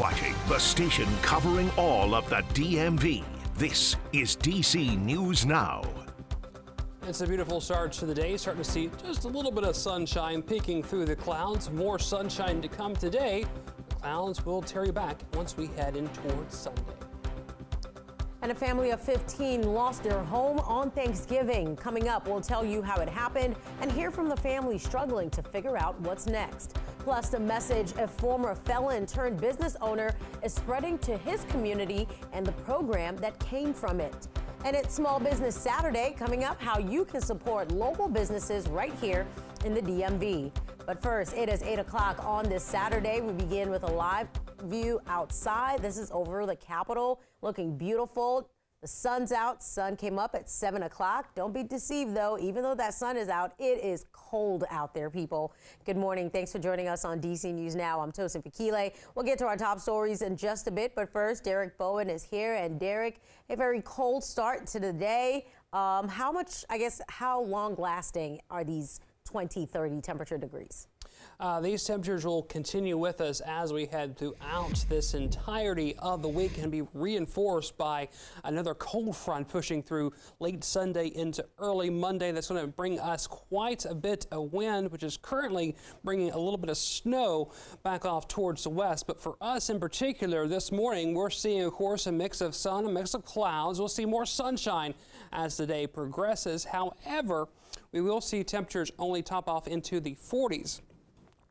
watching the station covering all of the DMV. This is DC News Now. It's a beautiful start to the day. Starting to see just a little bit of sunshine peeking through the clouds. More sunshine to come today. The clouds will tear you back once we head in towards Sunday. And a family of 15 lost their home on Thanksgiving. Coming up, we'll tell you how it happened and hear from the family struggling to figure out what's next. Plus, the message a former felon turned business owner is spreading to his community and the program that came from it. And it's Small Business Saturday. Coming up, how you can support local businesses right here in the DMV. But first, it is 8 o'clock on this Saturday. We begin with a live view outside. This is over the Capitol, looking beautiful. The sun's out. Sun came up at 7 o'clock. Don't be deceived, though. Even though that sun is out, it is cold out there, people. Good morning. Thanks for joining us on DC News Now. I'm Tosin Fakile. We'll get to our top stories in just a bit, but first, Derek Bowen is here. And Derek, a very cold start to the day. How long lasting are these 20, 30 temperature degrees? These temperatures will continue with us as we head throughout this entirety of the week and be reinforced by another cold front pushing through late Sunday into early Monday. That's going to bring us quite a bit of wind, which is currently bringing a little bit of snow back off towards the west. But for us in particular, this morning, we're seeing, of course, a mix of sun, a mix of clouds. We'll see more sunshine as the day progresses. However, we will see temperatures only top off into the 40s.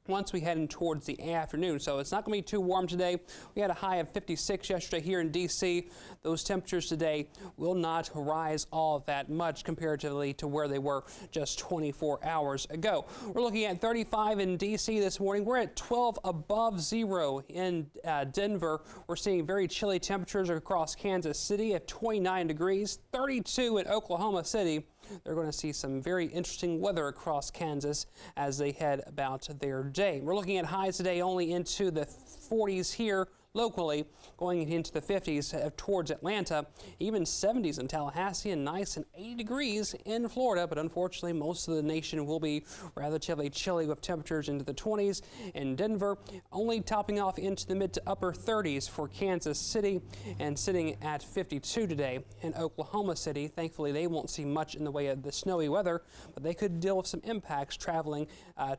Once we head in towards the afternoon. So it's not going to be too warm today. We had a high of 56 yesterday here in D.C. Those temperatures today will not rise all that much comparatively to where they were just 24 hours ago. We're looking at 35 in D.C. this morning. We're at 12 above zero in Denver. We're seeing very chilly temperatures across Kansas City at 29 degrees, 32 in Oklahoma City. They're going to see some very interesting weather across Kansas as they head about their day. We're looking at highs today only into the 40s here locally, going into the 50s towards Atlanta, even 70s in Tallahassee, and nice and 80 degrees in Florida. But unfortunately, most of the nation will be relatively chilly with temperatures into the 20s in Denver, only topping off into the mid to upper 30s for Kansas City and sitting at 52 today in Oklahoma City. Thankfully, they won't see much in the way of the snowy weather, but they could deal with some impacts traveling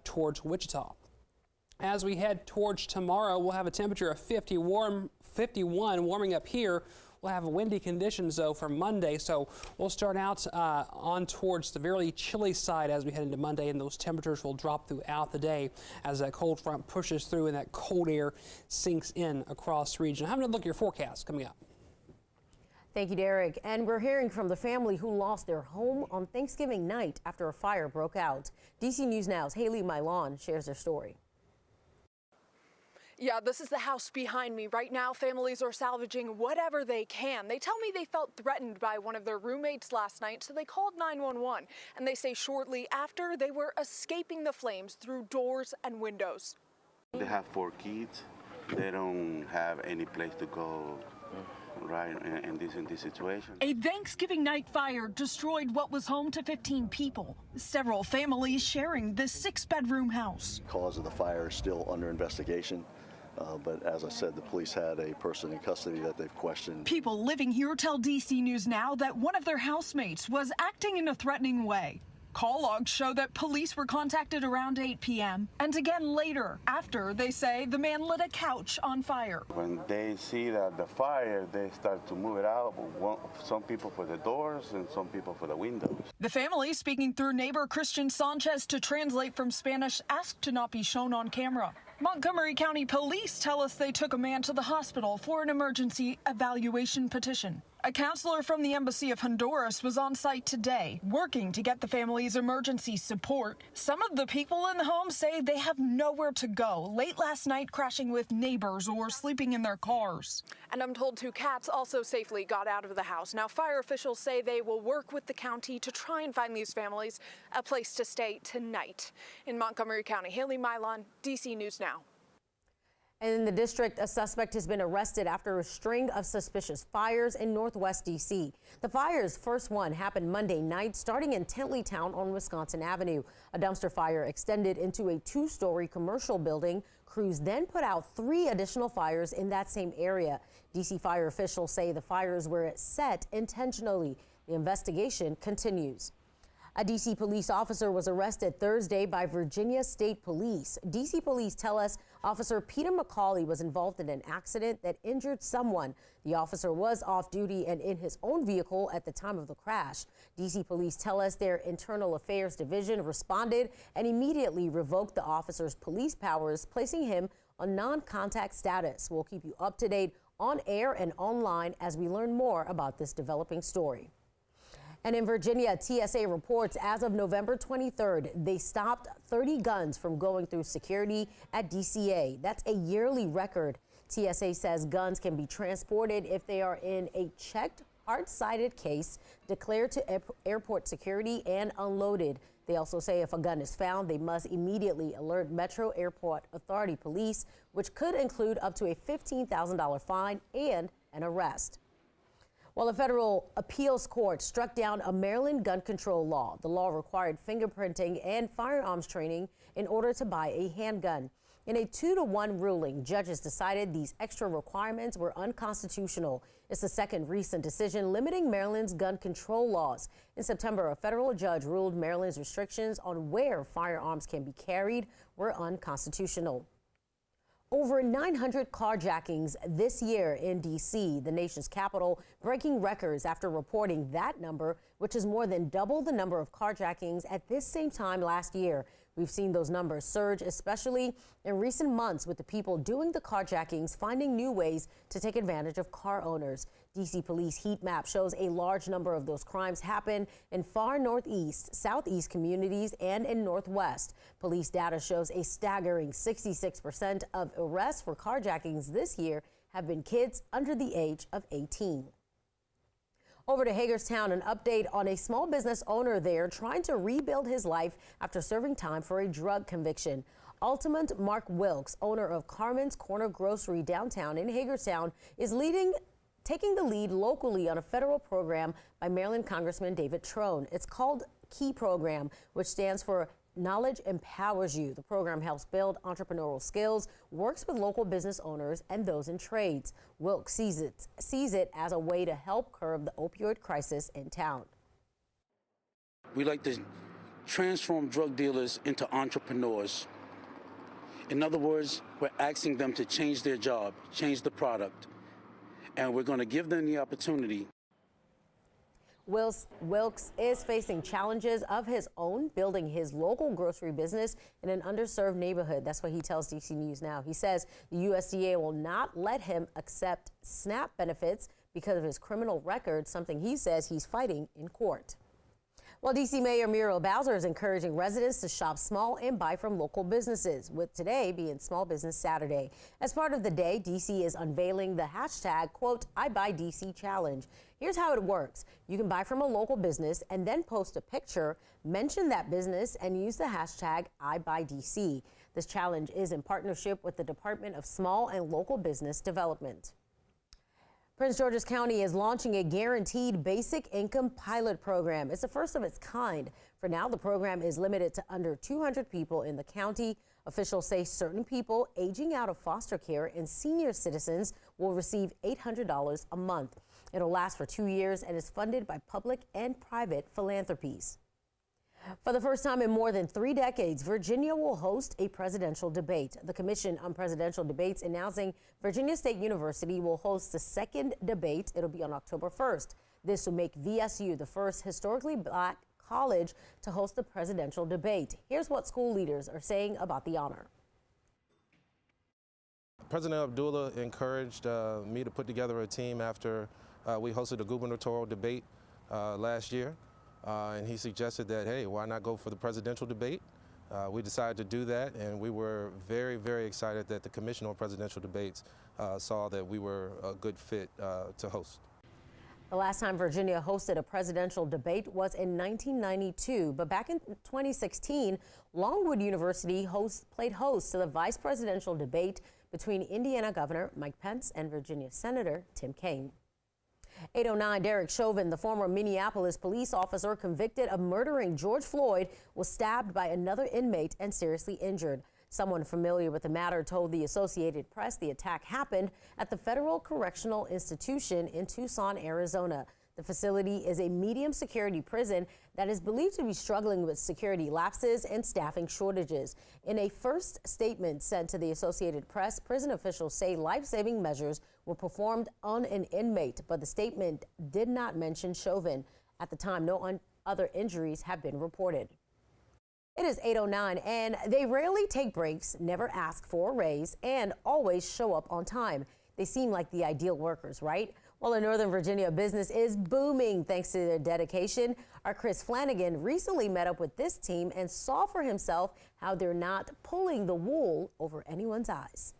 towards Wichita. As we head towards tomorrow, we'll have a temperature of 51 warming up here. We'll have windy conditions, though, for Monday, so we'll start out on towards the very chilly side as we head into Monday, and those temperatures will drop throughout the day as that cold front pushes through and that cold air sinks in across the region. Having a look at your forecast coming up. Thank you, Derek. And we're hearing from the family who lost their home on Thanksgiving night after a fire broke out. DC News Now's Haley Mylon shares their story. Yeah, this is the house behind me. Right now, families are salvaging whatever they can. They tell me they felt threatened by one of their roommates last night, so they called 911. And they say shortly after, they were escaping the flames through doors and windows. They have 4 kids. They don't have any place to go right in this situation. A Thanksgiving night fire destroyed what was home to 15 people. Several families sharing this 6-bedroom house. The cause of the fire is still under investigation. But as I said, the police had a person in custody that they've questioned. People living here tell DC News Now that one of their housemates was acting in a threatening way. Call logs show that police were contacted around 8 p.m. and again later, after they say the man lit a couch on fire. When they see the fire, they start to move it out. Some people for the doors and some people for the windows. The family, speaking through neighbor Christian Sanchez to translate from Spanish, asked to not be shown on camera. Montgomery County Police tell us they took a man to the hospital for an emergency evaluation petition. A counselor from the Embassy of Honduras was on site today, working to get the family's emergency support. Some of the people in the home say they have nowhere to go, late last night crashing with neighbors or sleeping in their cars. And I'm told 2 cats also safely got out of the house. Now, fire officials say they will work with the county to try and find these families a place to stay tonight. In Montgomery County, Haley Mylon, DC News Now. And in the district, a suspect has been arrested after a string of suspicious fires in Northwest D.C. The fire's first one happened Monday night, starting in Tenleytown on Wisconsin Avenue. A dumpster fire extended into a two-story commercial building. Crews then put out 3 additional fires in that same area. D.C. fire officials say the fires were set intentionally. The investigation continues. A D.C. police officer was arrested Thursday by Virginia State Police. D.C. police tell us Officer Peter McCauley was involved in an accident that injured someone. The officer was off duty and in his own vehicle at the time of the crash. D.C. police tell us their Internal Affairs Division responded and immediately revoked the officer's police powers, placing him on non-contact status. We'll keep you up to date on air and online as we learn more about this developing story. And in Virginia, TSA reports as of November 23rd, they stopped 30 guns from going through security at DCA. That's a yearly record. TSA says guns can be transported if they are in a checked, hard-sided case, declared to airport security, and unloaded. They also say if a gun is found, they must immediately alert Metro Airport Authority Police, which could include up to a $15,000 fine and an arrest. Well, a federal appeals court struck down a Maryland gun control law. The law required fingerprinting and firearms training in order to buy a handgun. In a 2-to-1 ruling, judges decided these extra requirements were unconstitutional. It's the second recent decision limiting Maryland's gun control laws. In September, a federal judge ruled Maryland's restrictions on where firearms can be carried were unconstitutional. Over 900 carjackings this year in D.C., the nation's capital, breaking records after reporting that number, which is more than double the number of carjackings at this same time last year. We've seen those numbers surge, especially in recent months, with the people doing the carjackings finding new ways to take advantage of car owners. D.C. police heat map shows a large number of those crimes happen in far northeast, southeast communities and in northwest. Police data shows a staggering 66% of arrests for carjackings this year have been kids under the age of 18. Over to Hagerstown, an update on a small business owner there trying to rebuild his life after serving time for a drug conviction. Altamont Mark Wilkes, owner of Carmen's Corner Grocery downtown in Hagerstown, is taking the lead locally on a federal program by Maryland Congressman David Trone. It's called KEY Program, which stands for Knowledge Empowers You. The program helps build entrepreneurial skills, works with local business owners and those in trades. Wilkes sees it as a way to help curb the opioid crisis in town. We like to transform drug dealers into entrepreneurs. In other words, we're asking them to change their job, change the product, and we're going to give them the opportunity. Wilkes is facing challenges of his own, building his local grocery business in an underserved neighborhood. That's what he tells DC News Now. He says the USDA will not let him accept SNAP benefits because of his criminal record, something he says he's fighting in court. Well, D.C. Mayor Muriel Bowser is encouraging residents to shop small and buy from local businesses, with today being Small Business Saturday. As part of the day, D.C. is unveiling the hashtag, quote, #IBuyDC challenge. Here's how it works. You can buy from a local business and then post a picture, mention that business, and use the hashtag #IBuyDC. This challenge is in partnership with the Department of Small and Local Business Development. Prince George's County is launching a guaranteed basic income pilot program. It's the first of its kind. For now, the program is limited to under 200 people in the county. Officials say certain people aging out of foster care and senior citizens will receive $800 a month. It'll last for 2 years and is funded by public and private philanthropies. For the first time in more than 3 decades, Virginia will host a presidential debate. The Commission on Presidential Debates announcing Virginia State University will host the second debate. It'll be on October 1st. This will make VSU the first historically black college to host the presidential debate. Here's what school leaders are saying about the honor. President Abdullah encouraged me to put together a team after we hosted a gubernatorial debate last year. And he suggested that, hey, why not go for the presidential debate? We decided to do that, and we were very, very excited that the Commission on Presidential Debates saw that we were a good fit to host. The last time Virginia hosted a presidential debate was in 1992, but back in 2016, Longwood University played host to the vice presidential debate between Indiana Governor Mike Pence and Virginia Senator Tim Kaine. 809 Derek Chauvin, the former Minneapolis police officer convicted of murdering George Floyd, was stabbed by another inmate and seriously injured. Someone familiar with the matter told the Associated Press the attack happened at the Federal Correctional Institution in Tucson, Arizona. The facility is a medium security prison that is believed to be struggling with security lapses and staffing shortages. In a first statement sent to the Associated Press, prison officials say life-saving measures were performed on an inmate, but the statement did not mention Chauvin. At the time, no other injuries have been reported. It is 8:09, and they rarely take breaks, never ask for a raise, and always show up on time. They seem like the ideal workers, right? Well, in Northern Virginia, business is booming thanks to their dedication. Our Chris Flanagan recently met up with this team and saw for himself how they're not pulling the wool over anyone's eyes.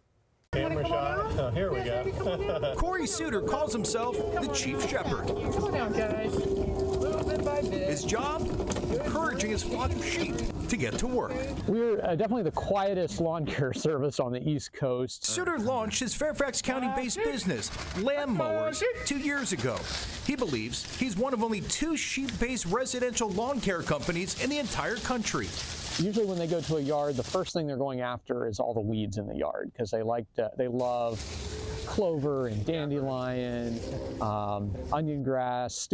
Camera shot. Oh, here we go. Corey Suter calls himself the Chief Shepherd. Come on down, guys. Little bit by bit. His job? Encouraging his flock of sheep to get to work. We're definitely the quietest lawn care service on the East Coast. Suter launched his Fairfax County-based business, Lamb Mowers, 2 years ago. He believes he's one of only 2 sheep-based residential lawn care companies in the entire country. Usually when they go to a yard, the first thing they're going after is all the weeds in the yard because they love clover and dandelion, onion grass,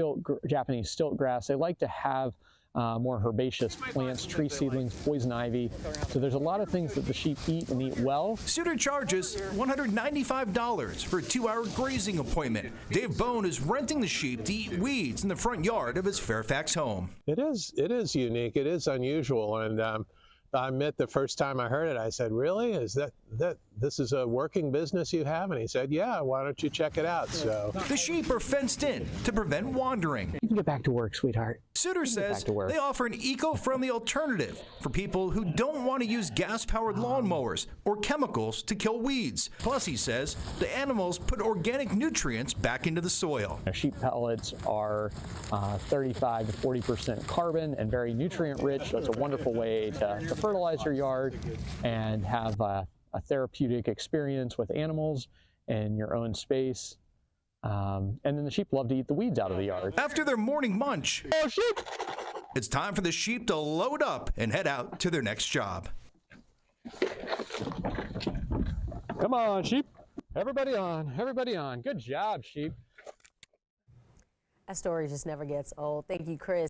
Japanese stilt grass. They like to have more herbaceous plants, tree seedlings, poison ivy. So there's a lot of things that the sheep eat and eat well. Suter charges $195 for a 2-hour grazing appointment. Dave Bone is renting the sheep to eat weeds in the front yard of his Fairfax home. It is unique. It is unusual. And I admit the first time I heard it, I said, really? Is that this is a working business you have? And he said, yeah, why don't you check it out? So the sheep are fenced in to prevent wandering. You can get back to work, sweetheart. Suter says they offer an eco-friendly alternative for people who don't want to use gas-powered lawnmowers or chemicals to kill weeds. Plus, he says, the animals put organic nutrients back into the soil. Sheep pellets are 35 to 40% carbon and very nutrient-rich. So it's a wonderful way to fertilize your yard and have a therapeutic experience with animals in your own space. And then the sheep love to eat the weeds out of the yard. After their morning munch, it's time for the sheep to load up and head out to their next job. Come on, sheep. Everybody on. Everybody on. Good job, sheep. That story just never gets old. Thank you, Chris.